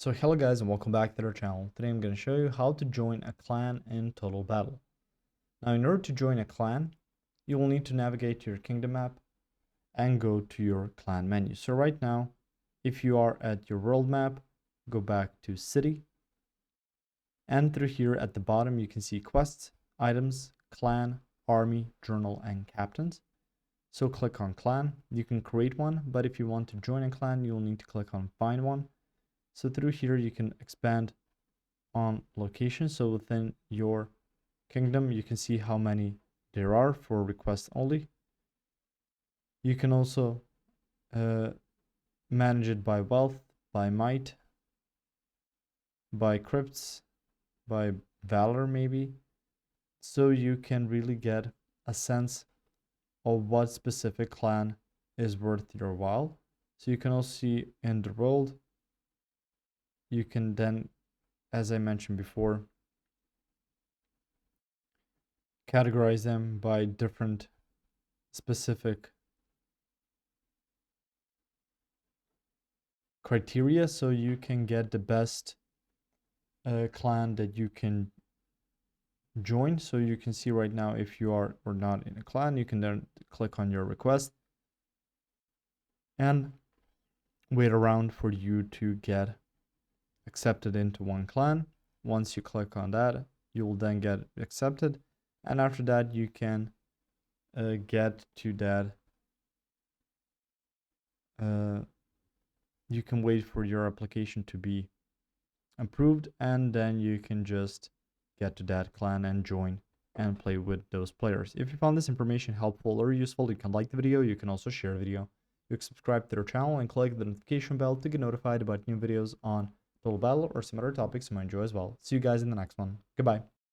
So hello guys and welcome back to our channel. Today I'm going to show you how to join a clan in Total Battle. Now in order to join a clan, you will need to navigate to your kingdom map and go to your clan menu. So right now, if you are at your world map, go back to city, and through here at the bottom you can see quests, items, clan, army, journal, and captains. So click on clan. You can create one, but if you want to join a clan, you'll need to click on find one. So through here, you can expand on location. So within your kingdom, you can see how many there are for request only. You can also manage it by wealth, by might, by crypts, by valor maybe. So you can really get a sense of what specific clan is worth your while. So you can also see in the world, you can then, as I mentioned before, categorize them by different specific criteria, so you can get the best clan that you can join. So you can see right now if you are or not in a clan, you can then click on your request and wait around for you to get accepted into one clan. Once you click on that, you will then get accepted, and after that you can get to that you can wait for your application to be approved, and then you can just get to that clan and join and play with those players. If you found this information helpful or useful, you can like the video. You can also share the video. You can subscribe to our channel and click the notification bell to get notified about new videos on Total Battle or some other topics you might enjoy as well. See you guys in the next one. Goodbye.